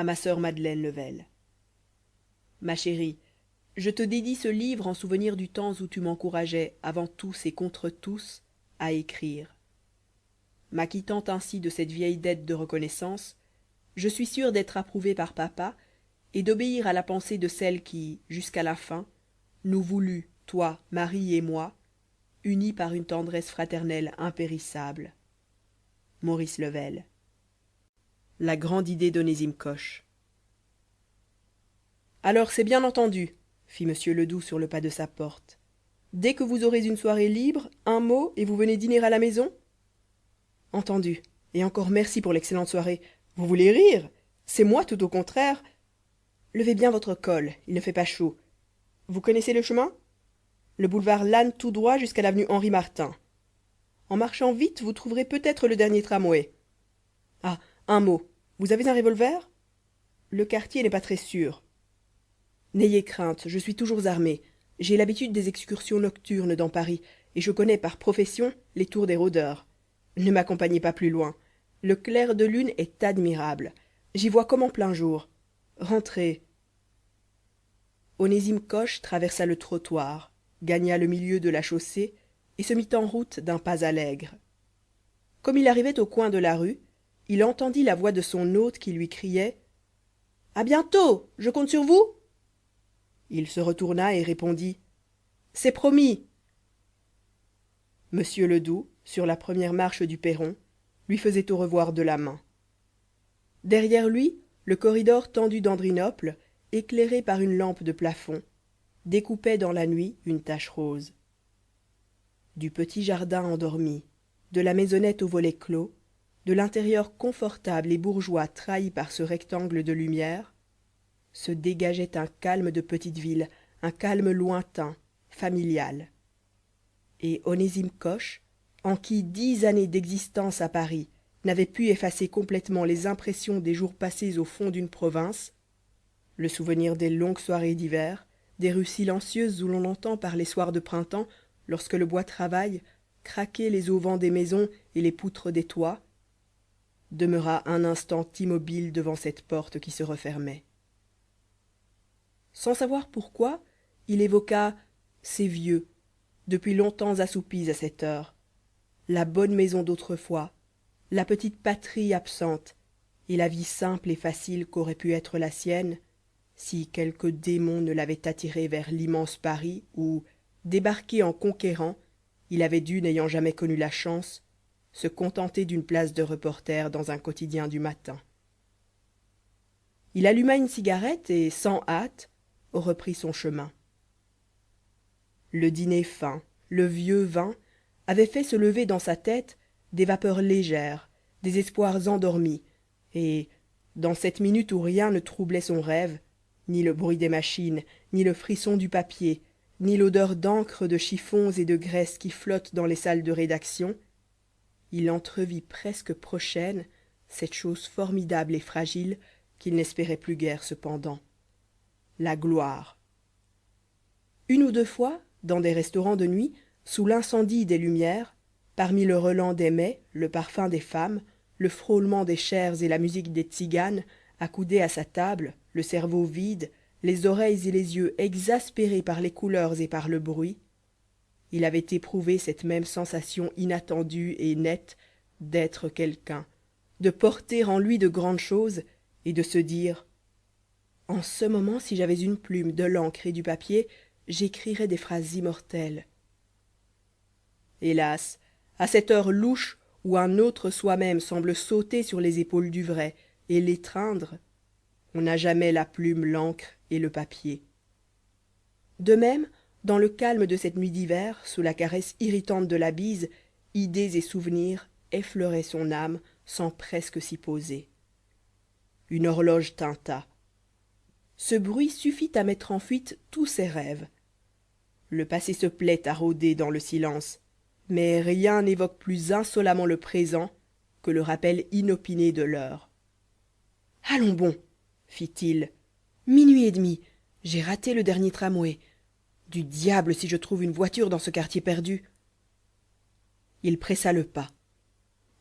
à ma sœur Madeleine Level. Ma chérie, je te dédie ce livre en souvenir du temps où tu m'encourageais, avant tous et contre tous, à écrire. M'acquittant ainsi de cette vieille dette de reconnaissance, je suis sûre d'être approuvée par papa et d'obéir à la pensée de celle qui, jusqu'à la fin, nous voulut, toi, Marie et moi, unis par une tendresse fraternelle impérissable. Maurice Level. La grande idée d'Onésime Coche. Alors c'est bien entendu, fit M. Ledoux sur le pas de sa porte. Dès que vous aurez une soirée libre, un mot, et vous venez dîner à la maison? Entendu. Et encore merci pour l'excellente soirée. Vous voulez rire? C'est moi tout au contraire. Levez bien votre col, il ne fait pas chaud. Vous connaissez le chemin? Le boulevard Lannes tout droit jusqu'à l'avenue Henri Martin. En marchant vite, vous trouverez peut-être le dernier tramway. Ah, un mot. Vous avez un revolver? Le quartier n'est pas très sûr. N'ayez crainte, je suis toujours armé. J'ai l'habitude des excursions nocturnes dans Paris, et je connais par profession les tours des rôdeurs. Ne m'accompagnez pas plus loin. Le clair de lune est admirable. J'y vois comme en plein jour. Rentrez. Onésime Coche traversa le trottoir, gagna le milieu de la chaussée et se mit en route d'un pas allègre. Comme il arrivait au coin de la rue, il entendit la voix de son hôte qui lui criait « À bientôt, je compte sur vous !» Il se retourna et répondit « C'est promis !» M. Ledoux, sur la première marche du perron, lui faisait au revoir de la main. Derrière lui, le corridor tendu d'Andrinople, éclairé par une lampe de plafond, découpait dans la nuit une tache rose. Du petit jardin endormi, de la maisonnette aux volets clos, de l'intérieur confortable et bourgeois trahi par ce rectangle de lumière, se dégageait un calme de petite ville, un calme lointain, familial. Et Onésime Coche, en qui 10 années d'existence à Paris n'avaient pu effacer complètement les impressions des jours passés au fond d'une province, le souvenir des longues soirées d'hiver, des rues silencieuses où l'on entend par les soirs de printemps, lorsque le bois travaille, craquer les auvents des maisons et les poutres des toits, demeura un instant immobile devant cette porte qui se refermait. Sans savoir pourquoi, il évoqua ces vieux, depuis longtemps assoupis à cette heure, la bonne maison d'autrefois, la petite patrie absente, et la vie simple et facile qu'aurait pu être la sienne, si quelque démon ne l'avait attiré vers l'immense Paris où, débarqué en conquérant, il avait dû, n'ayant jamais connu la chance, se contenter d'une place de reporter dans un quotidien du matin. Il alluma une cigarette et, sans hâte, reprit son chemin. Le dîner fin, le vieux vin, avaient fait se lever dans sa tête des vapeurs légères, des espoirs endormis, et, dans cette minute où rien ne troublait son rêve, ni le bruit des machines, ni le frisson du papier, ni l'odeur d'encre, de chiffons et de graisse qui flotte dans les salles de rédaction, il entrevit presque prochaine cette chose formidable et fragile qu'il n'espérait plus guère cependant, la gloire. Une ou deux fois, dans des restaurants de nuit, sous l'incendie des lumières, parmi le relent des mets, le parfum des femmes, le frôlement des chairs et la musique des tziganes, accoudé à sa table, le cerveau vide, les oreilles et les yeux exaspérés par les couleurs et par le bruit, il avait éprouvé cette même sensation inattendue et nette d'être quelqu'un, de porter en lui de grandes choses et de se dire « En ce moment, si j'avais une plume, de l'encre et du papier, j'écrirais des phrases immortelles. » Hélas, à cette heure louche où un autre soi-même semble sauter sur les épaules du vrai et l'étreindre, on n'a jamais la plume, l'encre et le papier. De même, dans le calme de cette nuit d'hiver, sous la caresse irritante de la bise, idées et souvenirs effleuraient son âme sans presque s'y poser. Une horloge tinta. Ce bruit suffit à mettre en fuite tous ses rêves. Le passé se plaît à rôder dans le silence, mais rien n'évoque plus insolemment le présent que le rappel inopiné de l'heure. « Allons bon !» fit-il. « Minuit et demi, j'ai raté le dernier tramway. Du diable si je trouve une voiture dans ce quartier perdu !» Il pressa le pas.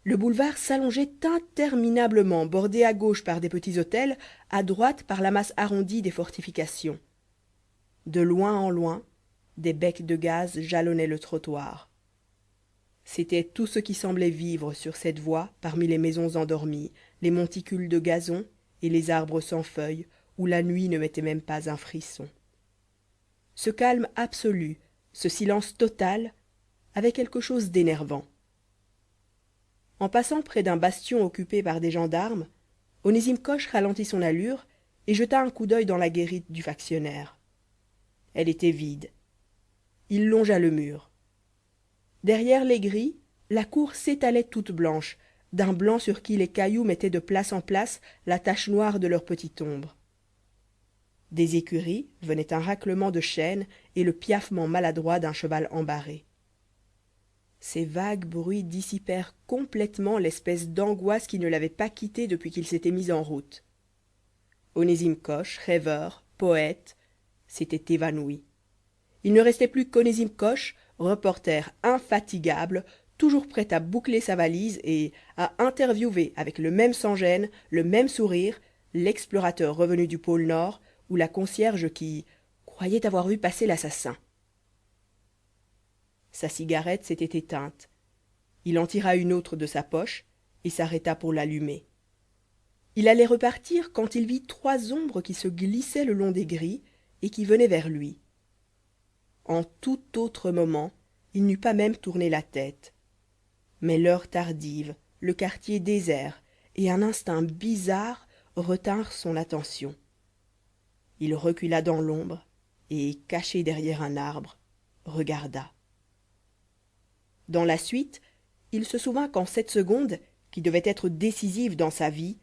Le boulevard s'allongeait interminablement, bordé à gauche par des petits hôtels, à droite par la masse arrondie des fortifications. De loin en loin, des becs de gaz jalonnaient le trottoir. C'était tout ce qui semblait vivre sur cette voie parmi les maisons endormies, les monticules de gazon et les arbres sans feuilles, où la nuit ne mettait même pas un frisson. Ce calme absolu, ce silence total, avait quelque chose d'énervant. En passant près d'un bastion occupé par des gendarmes, Onésime Coche ralentit son allure et jeta un coup d'œil dans la guérite du factionnaire. Elle était vide. Il longea le mur. Derrière les grilles, la cour s'étalait toute blanche, d'un blanc sur qui les cailloux mettaient de place en place la tache noire de leur petite ombre. Des écuries venait un raclement de chaînes et le piaffement maladroit d'un cheval embarré. Ces vagues bruits dissipèrent complètement l'espèce d'angoisse qui ne l'avait pas quitté depuis qu'il s'était mis en route. Onésime Coche, rêveur, poète, s'était évanoui. Il ne restait plus qu'Onésime Coche, reporter infatigable, toujours prêt à boucler sa valise et à interviewer avec le même sans-gêne, le même sourire, l'explorateur revenu du pôle Nord ou la concierge qui croyait avoir vu passer l'assassin. Sa cigarette s'était éteinte. Il en tira une autre de sa poche et s'arrêta pour l'allumer. Il allait repartir quand il vit trois ombres qui se glissaient le long des grilles et qui venaient vers lui. En tout autre moment, il n'eût pas même tourné la tête. Mais l'heure tardive, le quartier désert et un instinct bizarre retinrent son attention. Il recula dans l'ombre et, caché derrière un arbre, regarda. Dans la suite, il se souvint qu'en cette seconde, qui devait être décisive dans sa vie,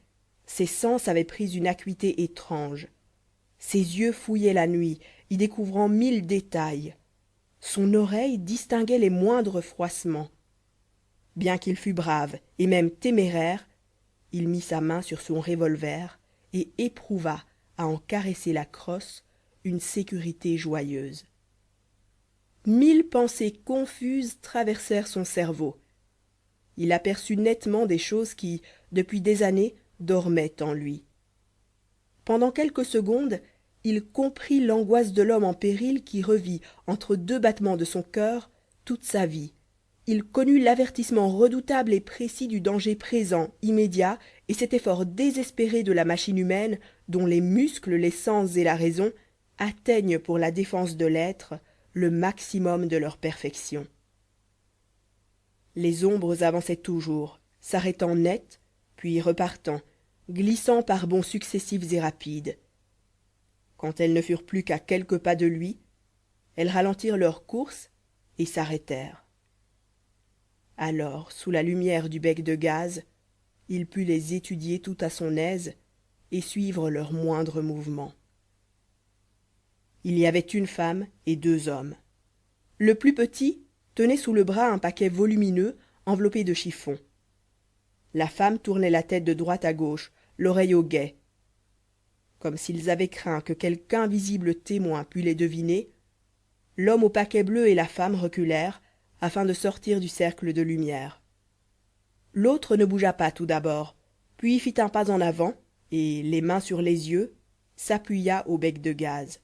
ses sens avaient pris une acuité étrange. Ses yeux fouillaient la nuit, y découvrant mille détails. Son oreille distinguait les moindres froissements. Bien qu'il fût brave et même téméraire, il mit sa main sur son revolver et éprouva, à en caresser la crosse, une sécurité joyeuse. Mille pensées confuses traversèrent son cerveau. Il aperçut nettement des choses qui, depuis des années, dormaient en lui. Pendant quelques secondes, il comprit l'angoisse de l'homme en péril qui revit, entre deux battements de son cœur, toute sa vie. Il connut l'avertissement redoutable et précis du danger présent, immédiat, et cet effort désespéré de la machine humaine, dont les muscles, les sens et la raison atteignent pour la défense de l'être le maximum de leur perfection. Les ombres avançaient toujours, s'arrêtant net, puis repartant, glissant par bonds successifs et rapides. Quand elles ne furent plus qu'à quelques pas de lui, elles ralentirent leur course et s'arrêtèrent. Alors, sous la lumière du bec de gaz, il put les étudier tout à son aise et suivre leurs moindres mouvements. Il y avait une femme et deux hommes. Le plus petit tenait sous le bras un paquet volumineux enveloppé de chiffon. La femme tournait la tête de droite à gauche, l'oreille au guet. Comme s'ils avaient craint que quelque invisible témoin pût les deviner, l'homme au paquet bleu et la femme reculèrent afin de sortir du cercle de lumière. L'autre ne bougea pas tout d'abord, puis fit un pas en avant et, les mains sur les yeux, s'appuya au bec de gaz.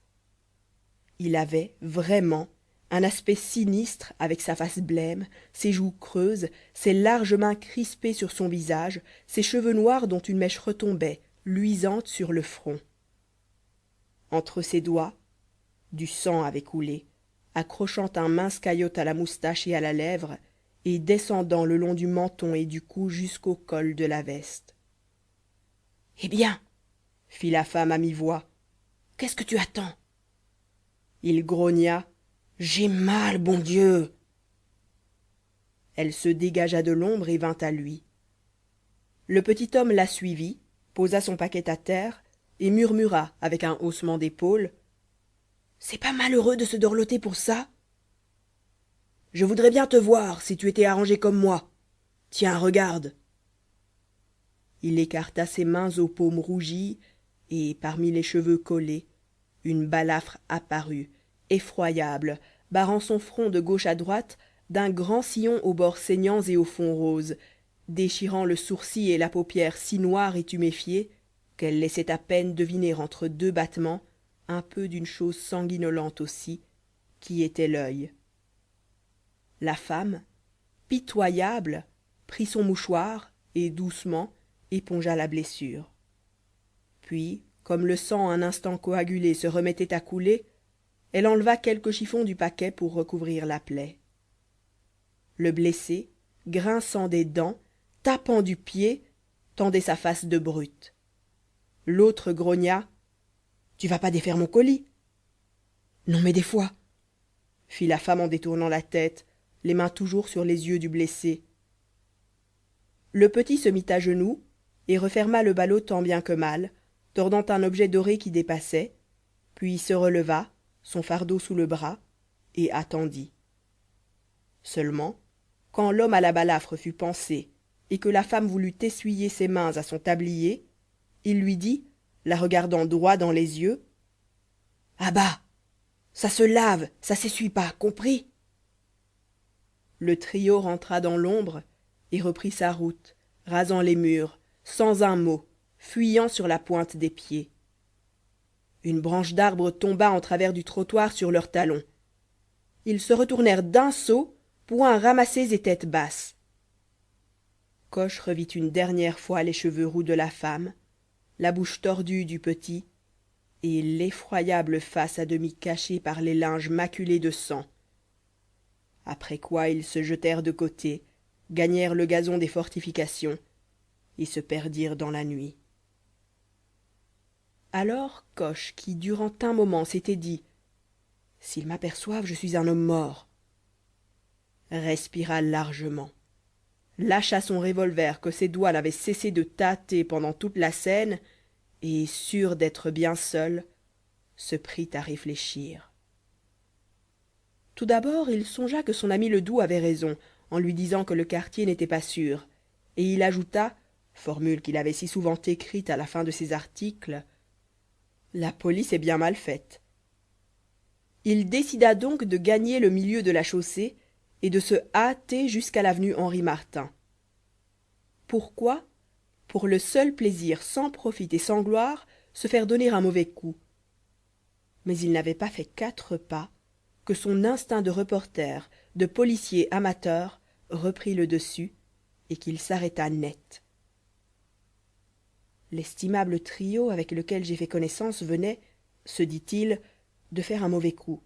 Il avait, vraiment, un aspect sinistre avec sa face blême, ses joues creuses, ses larges mains crispées sur son visage, ses cheveux noirs dont une mèche retombait, luisante sur le front. Entre ses doigts, du sang avait coulé, accrochant un mince caillotte à la moustache et à la lèvre, et descendant le long du menton et du cou jusqu'au col de la veste. « Eh bien, fit la femme à mi-voix, qu'est-ce que tu attends ? Il grogna. « J'ai mal, bon Dieu !» Elle se dégagea de l'ombre et vint à lui. Le petit homme la suivit, posa son paquet à terre et murmura avec un haussement d'épaules. « C'est pas malheureux de se dorloter pour ça ? Je voudrais bien te voir si tu étais arrangé comme moi. Tiens, regarde. » Il écarta ses mains aux paumes rougies et, parmi les cheveux collés, une balafre apparut, effroyable, barrant son front de gauche à droite d'un grand sillon aux bords saignants et au fond rose, déchirant le sourcil et la paupière si noire et tuméfiée qu'elle laissait à peine deviner entre deux battements un peu d'une chose sanguinolente aussi qui était l'œil. La femme pitoyable prit son mouchoir et doucement épongea la blessure. Puis comme le sang un instant coagulé se remettait à couler, elle enleva quelques chiffons du paquet pour recouvrir la plaie. Le blessé, grinçant des dents, tapant du pied, tendait sa face de brute. L'autre grogna: tu vas pas défaire mon colis? Non, mais des fois, fit la femme en détournant la tête, les mains toujours sur les yeux du blessé. Le petit se mit à genoux et referma le ballot tant bien que mal, tordant un objet doré qui dépassait, puis se releva, son fardeau sous le bras, et attendit. Seulement, quand l'homme à la balafre fut pansé et que la femme voulut essuyer ses mains à son tablier, il lui dit, la regardant droit dans les yeux: ah bah, ça se lave, ça s'essuie pas, compris? Le trio rentra dans l'ombre et reprit sa route, rasant les murs, sans un mot, fuyant sur la pointe des pieds. Une branche d'arbre tomba en travers du trottoir sur leurs talons. Ils se retournèrent d'un saut, poings ramassés et tête basse. Coche revit une dernière fois les cheveux roux de la femme, la bouche tordue du petit, et l'effroyable face à demi cachée par les linges maculés de sang. Après quoi ils se jetèrent de côté, gagnèrent le gazon des fortifications et se perdirent dans la nuit. Alors Coche, qui durant un moment s'était dit: s'ils m'aperçoivent, je suis un homme mort, respira largement, lâcha son revolver que ses doigts n'avaient cessé de tâter pendant toute la scène, et sûr d'être bien seul, se prit à réfléchir. Tout d'abord il songea que son ami Ledoux avait raison en lui disant que le quartier n'était pas sûr, et il ajouta, formule qu'il avait si souvent écrite à la fin de ses articles: la police est bien mal faite. Il décida donc de gagner le milieu de la chaussée et de se hâter jusqu'à l'avenue Henri Martin. Pourquoi? Pour le seul plaisir sans profit et sans gloire, se faire donner un mauvais coup. Mais il n'avait pas fait 4 pas que son instinct de reporter, de policier amateur, reprit le dessus et qu'il s'arrêta net. L'estimable trio avec lequel j'ai fait connaissance venait, se dit-il, de faire un mauvais coup.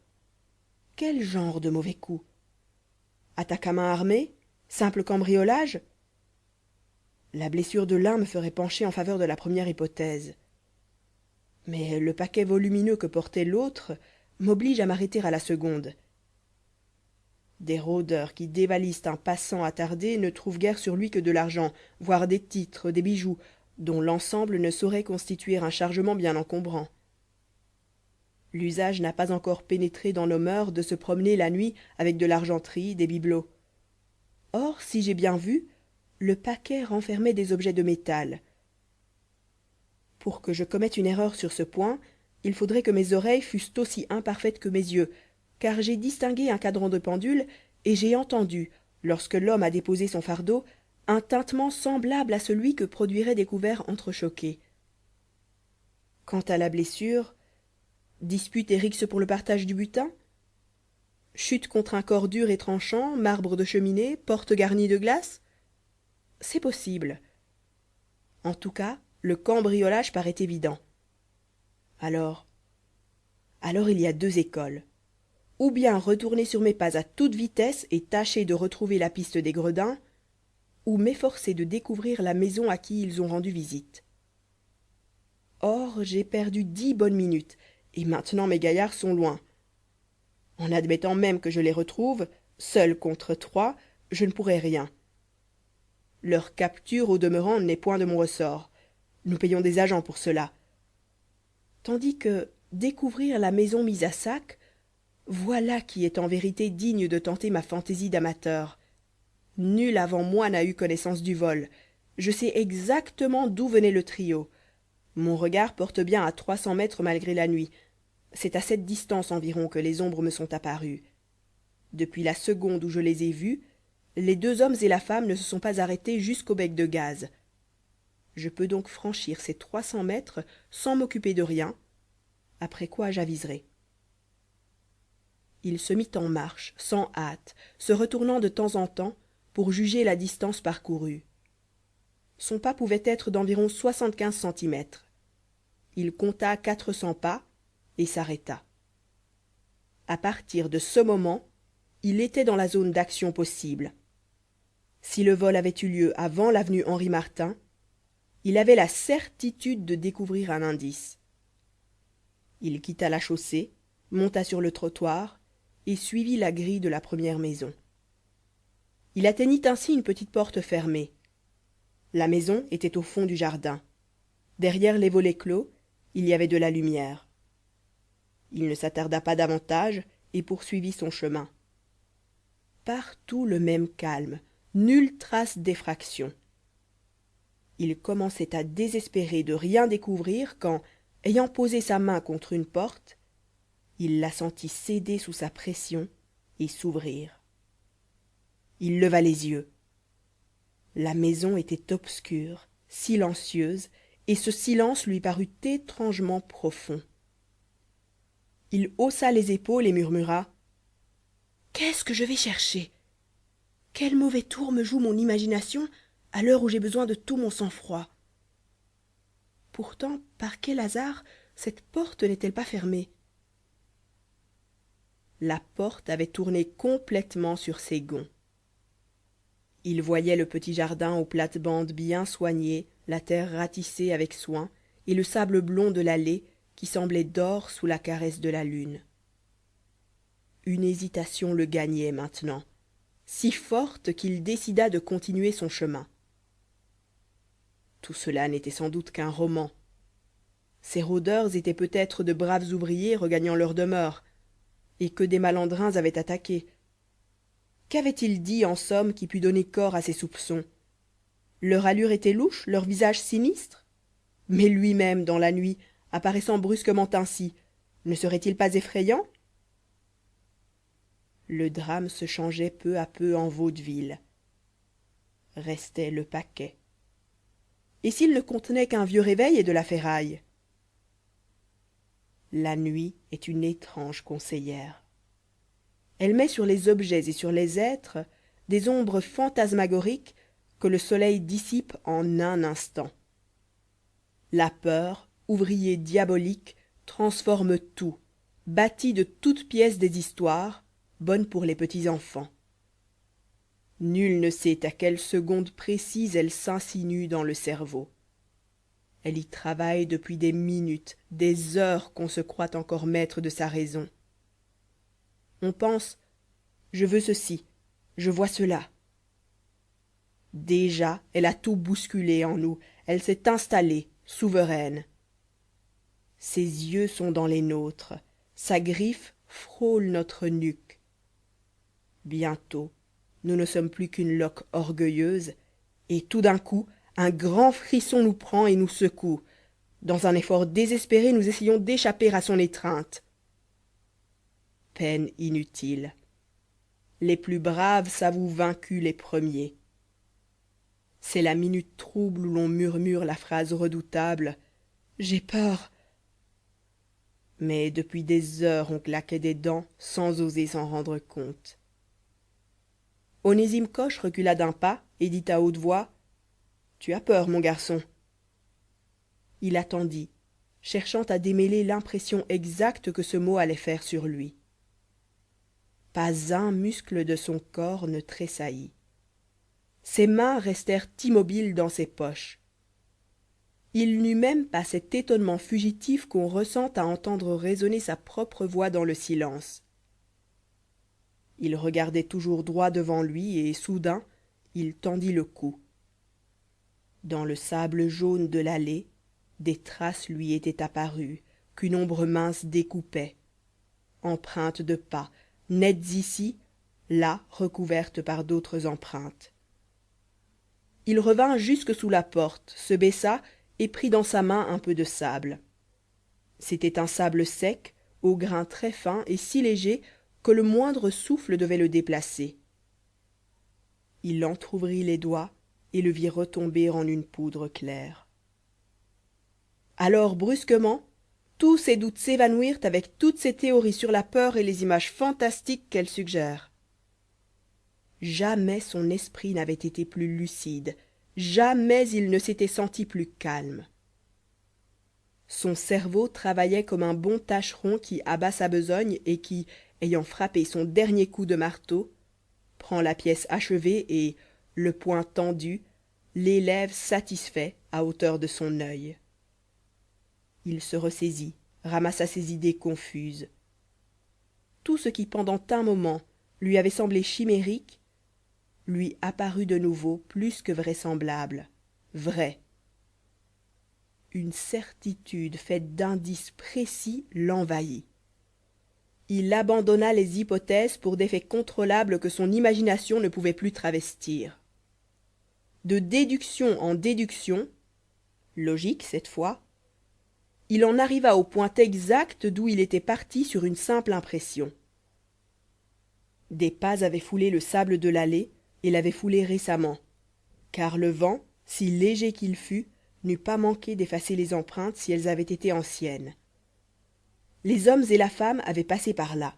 Quel genre de mauvais coup? Attaque à main armée? Simple cambriolage? La blessure de l'un me ferait pencher en faveur de la première hypothèse. Mais le paquet volumineux que portait l'autre m'oblige à m'arrêter à la seconde. Des rôdeurs qui dévalisent un passant attardé ne trouvent guère sur lui que de l'argent, voire des titres, des bijoux, dont l'ensemble ne saurait constituer un chargement bien encombrant. L'usage n'a pas encore pénétré dans nos mœurs de se promener la nuit avec de l'argenterie, des bibelots. Or, si j'ai bien vu, le paquet renfermait des objets de métal. Pour que je commette une erreur sur ce point, il faudrait que mes oreilles fussent aussi imparfaites que mes yeux, car j'ai distingué un cadran de pendule et j'ai entendu, lorsque l'homme a déposé son fardeau, un tintement semblable à celui que produiraient des couverts entrechoqués. Quant à la blessure, dispute et rixe pour le partage du butin? Chute contre un corps dur et tranchant, marbre de cheminée, porte garnie de glace? C'est possible. En tout cas, le cambriolage paraît évident. Alors il y a 2 écoles. Ou bien retourner sur mes pas à toute vitesse et tâcher de retrouver la piste des gredins, ou m'efforcer de découvrir la maison à qui ils ont rendu visite. Or, j'ai perdu 10 bonnes minutes, et maintenant mes gaillards sont loin. En admettant même que je les retrouve, seul contre 3, je ne pourrai rien. Leur capture, au demeurant, n'est point de mon ressort. Nous payons des agents pour cela. Tandis que découvrir la maison mise à sac, voilà qui est en vérité digne de tenter ma fantaisie d'amateur. Nul avant moi n'a eu connaissance du vol. Je sais exactement d'où venait le trio. Mon regard porte bien à 300 mètres malgré la nuit. C'est à cette distance environ que les ombres me sont apparues. Depuis la seconde où je les ai vus, les 2 hommes et la femme ne se sont pas arrêtés jusqu'au bec de gaz. Je peux donc franchir ces 300 mètres sans m'occuper de rien, après quoi j'aviserai. Il se mit en marche, sans hâte, se retournant de temps en temps pour juger la distance parcourue. Son pas pouvait être d'environ 75 centimètres. Il compta 400 pas et s'arrêta. À partir de ce moment, il était dans la zone d'action possible. Si le vol avait eu lieu avant l'avenue Henri Martin, il avait la certitude de découvrir un indice. Il quitta la chaussée, monta sur le trottoir et suivit la grille de la première maison. Il atteignit ainsi une petite porte fermée. La maison était au fond du jardin. Derrière les volets clos, il y avait de la lumière. Il ne s'attarda pas davantage et poursuivit son chemin. Partout le même calme, nulle trace d'effraction. Il commençait à désespérer de rien découvrir quand, ayant posé sa main contre une porte, il la sentit céder sous sa pression et s'ouvrir. Il leva les yeux. La maison était obscure, silencieuse, et ce silence lui parut étrangement profond. Il haussa les épaules et murmura « Qu'est-ce que je vais chercher? Quel mauvais tour me joue mon imagination à l'heure où j'ai besoin de tout mon sang-froid? Pourtant, par quel hasard cette porte n'est-elle pas fermée? » La porte avait tourné complètement sur ses gonds. Il voyait le petit jardin aux plates-bandes bien soignées, la terre ratissée avec soin, et le sable blond de l'allée qui semblait d'or sous la caresse de la lune. Une hésitation le gagnait maintenant, si forte qu'il décida de continuer son chemin. Tout cela n'était sans doute qu'un roman. Ces rôdeurs étaient peut-être de braves ouvriers regagnant leur demeure, et que des malandrins avaient attaqués. Qu'avaient-ils dit en somme qui pût donner corps à ses soupçons? Leur allure était louche, leur visage sinistre? Mais lui-même, dans la nuit, apparaissant brusquement ainsi, ne serait-il pas effrayant? Le drame se changeait peu à peu en vaudeville. Restait le paquet. Et s'il ne contenait qu'un vieux réveil et de la ferraille? La nuit est une étrange conseillère. Elle met sur les objets et sur les êtres des ombres fantasmagoriques que le soleil dissipe en un instant. La peur, ouvrier diabolique, transforme tout, bâtit de toutes pièces des histoires, bonnes pour les petits enfants. Nul ne sait à quelle seconde précise elle s'insinue dans le cerveau. Elle y travaille depuis des minutes, des heures qu'on se croit encore maître de sa raison. On pense « je veux ceci, je vois cela ». Déjà, elle a tout bousculé en nous, elle s'est installée, souveraine. Ses yeux sont dans les nôtres, sa griffe frôle notre nuque. Bientôt, nous ne sommes plus qu'une loque orgueilleuse, et tout d'un coup, un grand frisson nous prend et nous secoue. Dans un effort désespéré, nous essayons d'échapper à son étreinte. Peine inutile. Les plus braves s'avouent vaincus les premiers. C'est la minute trouble où l'on murmure la phrase redoutable « J'ai peur ». Mais depuis des heures on claquait des dents sans oser s'en rendre compte. Onésime Coche recula d'un pas et dit à haute voix « Tu as peur, mon garçon ». Il attendit, cherchant à démêler l'impression exacte que ce mot allait faire sur lui. Pas un muscle de son corps ne tressaillit. Ses mains restèrent immobiles dans ses poches. Il n'eut même pas cet étonnement fugitif qu'on ressent à entendre résonner sa propre voix dans le silence. Il regardait toujours droit devant lui et soudain il tendit le cou. Dans le sable jaune de l'allée, des traces lui étaient apparues, qu'une ombre mince découpait. Empreintes de pas, nettes ici, là recouvertes par d'autres empreintes. Il revint jusque sous la porte, se baissa et prit dans sa main un peu de sable. C'était un sable sec, au grain très fin et si léger que le moindre souffle devait le déplacer. Il entr'ouvrit les doigts et le vit retomber en une poudre claire. Alors brusquement, tous ses doutes s'évanouirent avec toutes ses théories sur la peur et les images fantastiques qu'elle suggère. Jamais son esprit n'avait été plus lucide, jamais il ne s'était senti plus calme. Son cerveau travaillait comme un bon tâcheron qui abat sa besogne et qui, ayant frappé son dernier coup de marteau, prend la pièce achevée et, le poing tendu, l'élève satisfait à hauteur de son œil. Il se ressaisit, ramassa ses idées confuses. Tout ce qui pendant un moment lui avait semblé chimérique lui apparut de nouveau plus que vraisemblable, vrai. Une certitude faite d'indices précis l'envahit. Il abandonna les hypothèses pour des faits contrôlables que son imagination ne pouvait plus travestir. De déduction en déduction, logique cette fois, il en arriva au point exact d'où il était parti sur une simple impression. Des pas avaient foulé le sable de l'allée et l'avaient foulé récemment, car le vent, si léger qu'il fût, n'eût pas manqué d'effacer les empreintes si elles avaient été anciennes. Les hommes et la femme avaient passé par là.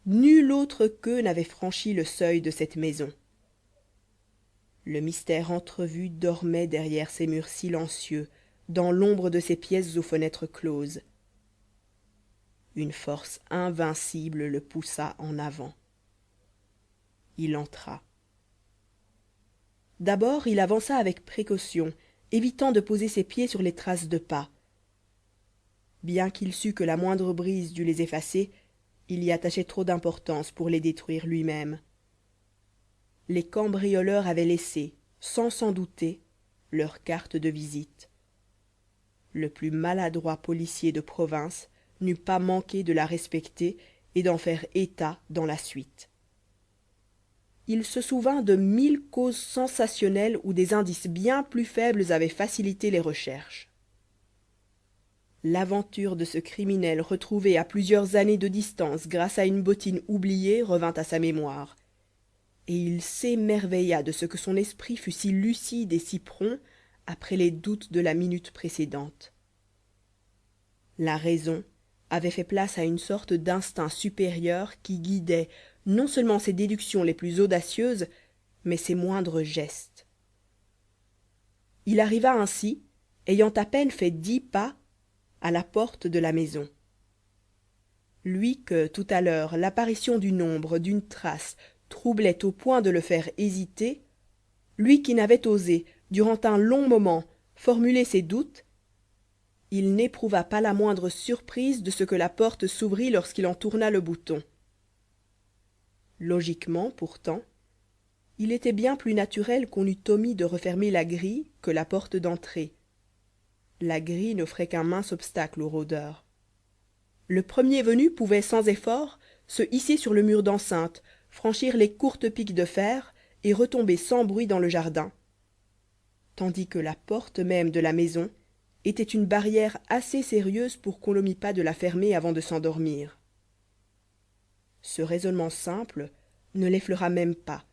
Nul autre qu'eux n'avait franchi le seuil de cette maison. Le mystère entrevu dormait derrière ces murs silencieux, dans l'ombre de ces pièces aux fenêtres closes. Une force invincible le poussa en avant. Il entra. D'abord il avança avec précaution, évitant de poser ses pieds sur les traces de pas. Bien qu'il sût que la moindre brise dût les effacer, il y attachait trop d'importance pour les détruire lui-même. Les cambrioleurs avaient laissé, sans s'en douter, leur carte de visite. Le plus maladroit policier de province n'eût pas manqué de la respecter et d'en faire état dans la suite. Il se souvint de 1000 causes sensationnelles où des indices bien plus faibles avaient facilité les recherches. L'aventure de ce criminel retrouvé à plusieurs années de distance grâce à une bottine oubliée revint à sa mémoire, et il s'émerveilla de ce que son esprit fût si lucide et si prompt après les doutes de la minute précédente. La raison avait fait place à une sorte d'instinct supérieur qui guidait non seulement ses déductions les plus audacieuses, mais ses moindres gestes. Il arriva ainsi, ayant à peine fait 10 pas, à la porte de la maison. Lui que, tout à l'heure, l'apparition d'une ombre, d'une trace, troublait au point de le faire hésiter, lui qui n'avait osé, durant un long moment, formuler ses doutes, il n'éprouva pas la moindre surprise de ce que la porte s'ouvrit lorsqu'il en tourna le bouton. Logiquement, pourtant, il était bien plus naturel qu'on eût omis de refermer la grille que la porte d'entrée. La grille n'offrait qu'un mince obstacle aux rôdeurs. Le premier venu pouvait sans effort se hisser sur le mur d'enceinte, franchir les courtes piques de fer et retomber sans bruit dans le jardin, tandis que la porte même de la maison était une barrière assez sérieuse pour qu'on n'omît pas de la fermer avant de s'endormir. Ce raisonnement simple ne l'effleura même pas,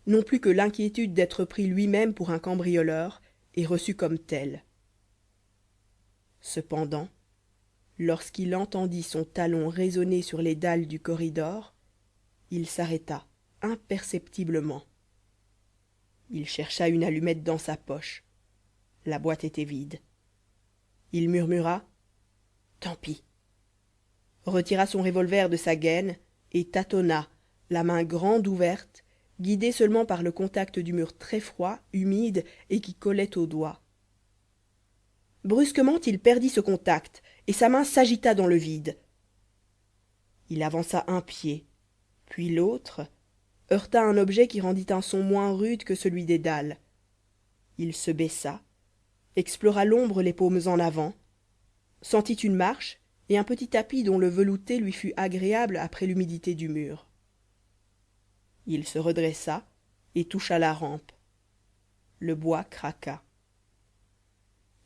non plus que l'inquiétude d'être pris lui-même pour un cambrioleur et reçu comme tel. Cependant, lorsqu'il entendit son talon résonner sur les dalles du corridor, il s'arrêta imperceptiblement. Il chercha une allumette dans sa poche. La boîte était vide. Il murmura « Tant pis !» retira son revolver de sa gaine et tâtonna, la main grande ouverte, guidé seulement par le contact du mur très froid, humide et qui collait aux doigts. Brusquement il perdit ce contact et sa main s'agita dans le vide. Il avança un pied, puis l'autre, heurta un objet qui rendit un son moins rude que celui des dalles. Il se baissa, explora l'ombre les paumes en avant, sentit une marche et un petit tapis dont le velouté lui fut agréable après l'humidité du mur. Il se redressa et toucha la rampe. Le bois craqua.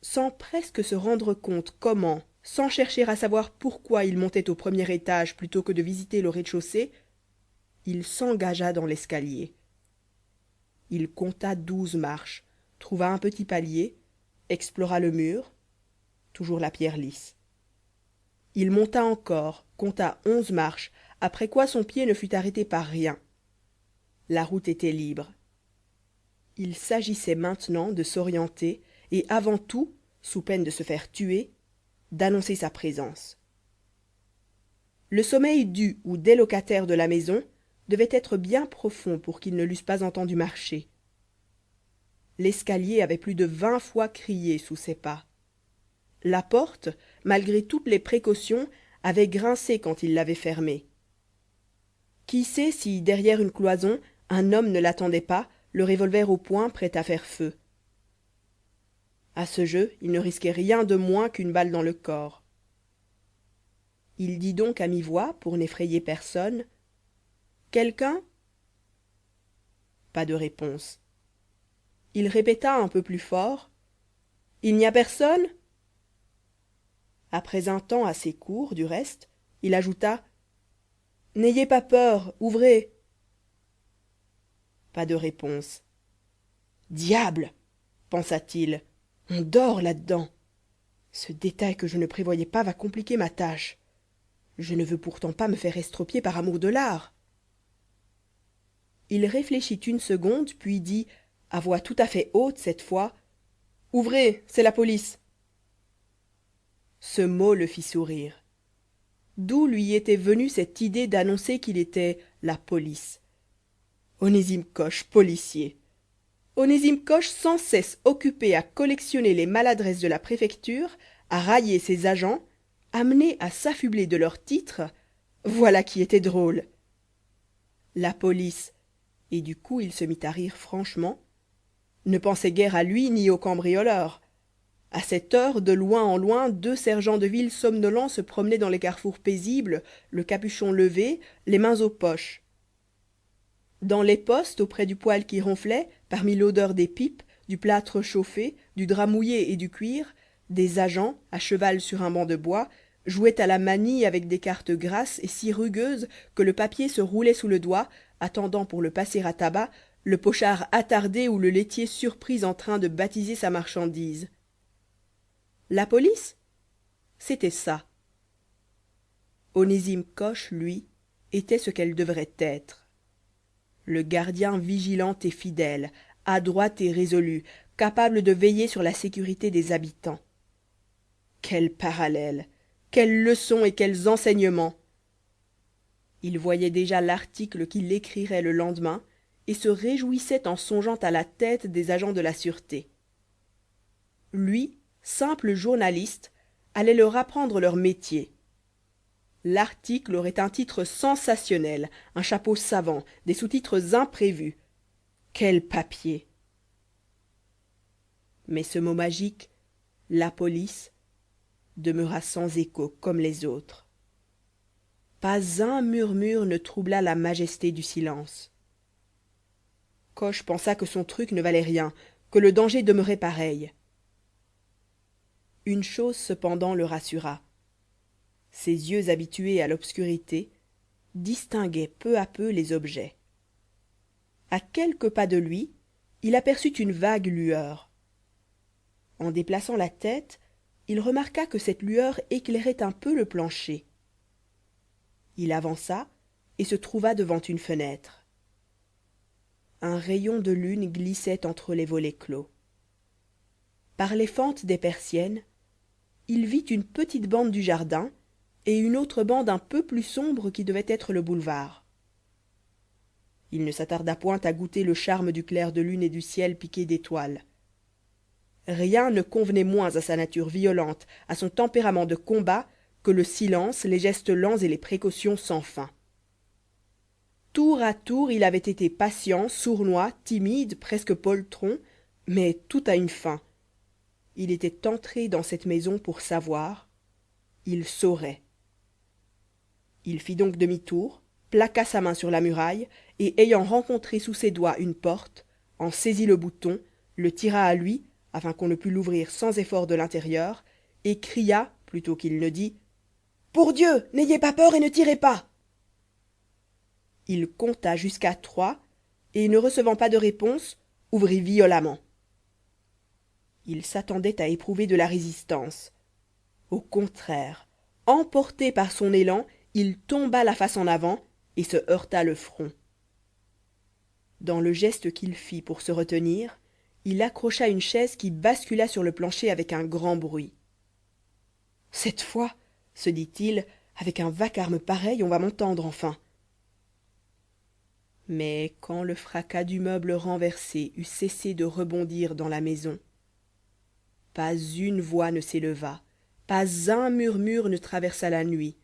Sans presque se rendre compte comment, sans chercher à savoir pourquoi il montait au premier étage plutôt que de visiter le rez-de-chaussée, il s'engagea dans l'escalier. Il compta 12 marches, trouva un petit palier, explora le mur, toujours la pierre lisse. Il monta encore, compta 11 marches, après quoi son pied ne fut arrêté par rien. La route était libre. Il s'agissait maintenant de s'orienter et avant tout, sous peine de se faire tuer, d'annoncer sa présence. Le sommeil du ou des locataires de la maison devait être bien profond pour qu'ils ne l'eussent pas entendu marcher. L'escalier avait plus de 20 fois crié sous ses pas. La porte, malgré toutes les précautions, avait grincé quand il l'avait fermée. Qui sait si, derrière une cloison, un homme ne l'attendait pas, le revolver au poing, prêt à faire feu. À ce jeu, il ne risquait rien de moins qu'une balle dans le corps. Il dit donc à mi-voix, pour n'effrayer personne, « Quelqu'un » Pas de réponse. Il répéta un peu plus fort, « Il n'y a personne » Après un temps assez court, du reste, il ajouta, « N'ayez pas peur, ouvrez » Pas de réponse. « Diable !» pensa-t-il, « on dort là-dedans. Ce détail que je ne prévoyais pas va compliquer ma tâche. Je ne veux pourtant pas me faire estropier par amour de l'art. » Il réfléchit une seconde, puis dit, à voix tout à fait haute cette fois, « Ouvrez, c'est la police. » Ce mot le fit sourire. D'où lui était venue cette idée d'annoncer qu'il était la police? Onésime Coche, policier. Onésime Coche sans cesse occupé à collectionner les maladresses de la préfecture, à railler ses agents, amené à s'affubler de leurs titres, voilà qui était drôle. La police, et du coup il se mit à rire franchement, ne pensait guère à lui ni au cambrioleur. À cette heure, de loin en loin, 2 sergents de ville somnolents se promenaient dans les carrefours paisibles, le capuchon levé, les mains aux poches. Dans les postes, auprès du poêle qui ronflait, parmi l'odeur des pipes, du plâtre chauffé, du drap mouillé et du cuir, des agents, à cheval sur un banc de bois, jouaient à la manille avec des cartes grasses et si rugueuses que le papier se roulait sous le doigt, attendant pour le passer à tabac, le pochard attardé ou le laitier surpris en train de baptiser sa marchandise. La police? C'était ça. Onésime Coche, lui, était ce qu'elle devrait être. Le gardien vigilant et fidèle, adroit et résolu, capable de veiller sur la sécurité des habitants. Quel parallèle, quelles leçons et quels enseignements! Il voyait déjà l'article qu'il écrirait le lendemain et se réjouissait en songeant à la tête des agents de la sûreté. Lui, simple journaliste, allait leur apprendre leur métier. L'article aurait un titre sensationnel, un chapeau savant, des sous-titres imprévus. Quel papier! Mais ce mot magique, la police, demeura sans écho comme les autres. Pas un murmure ne troubla la majesté du silence. Coche pensa que son truc ne valait rien, que le danger demeurait pareil. Une chose cependant le rassura. Ses yeux habitués à l'obscurité distinguaient peu à peu les objets. À quelques pas de lui, il aperçut une vague lueur. En déplaçant la tête, il remarqua que cette lueur éclairait un peu le plancher. Il avança et se trouva devant une fenêtre. Un rayon de lune glissait entre les volets clos. Par les fentes des persiennes, il vit une petite bande du jardin et une autre bande un peu plus sombre qui devait être le boulevard. Il ne s'attarda point à goûter le charme du clair de lune et du ciel piqué d'étoiles. Rien ne convenait moins à sa nature violente, à son tempérament de combat, que le silence, les gestes lents et les précautions sans fin. Tour à tour, il avait été patient, sournois, timide, presque poltron, mais tout a une fin. Il était entré dans cette maison pour savoir. Il saurait. Il fit donc demi-tour, plaqua sa main sur la muraille, et ayant rencontré sous ses doigts une porte, en saisit le bouton, le tira à lui, afin qu'on ne pût l'ouvrir sans effort de l'intérieur, et cria, plutôt qu'il ne dit, « Pour Dieu, n'ayez pas peur et ne tirez pas !» Il compta jusqu'à 3, et, ne recevant pas de réponse, ouvrit violemment. Il s'attendait à éprouver de la résistance. Au contraire, emporté par son élan, il tomba la face en avant et se heurta le front. Dans le geste qu'il fit pour se retenir, il accrocha une chaise qui bascula sur le plancher avec un grand bruit. Cette fois, se dit-il, avec un vacarme pareil, on va m'entendre enfin. Mais quand le fracas du meuble renversé eut cessé de rebondir dans la maison, pas une voix ne s'éleva, pas un murmure ne traversa la nuit,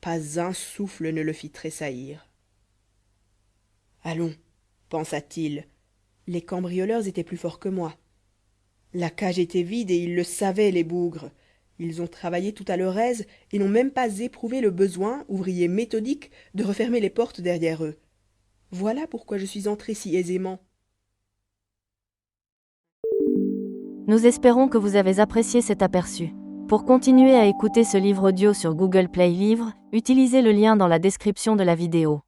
pas un souffle ne le fit tressaillir. Allons, pensa-t-il, les cambrioleurs étaient plus forts que moi. La cage était vide et ils le savaient, les bougres. Ils ont travaillé tout à leur aise et n'ont même pas éprouvé le besoin, ouvriers méthodiques, de refermer les portes derrière eux. Voilà pourquoi je suis entré si aisément. Nous espérons que vous avez apprécié cet aperçu. Pour continuer à écouter ce livre audio sur Google Play Livres, utilisez le lien dans la description de la vidéo.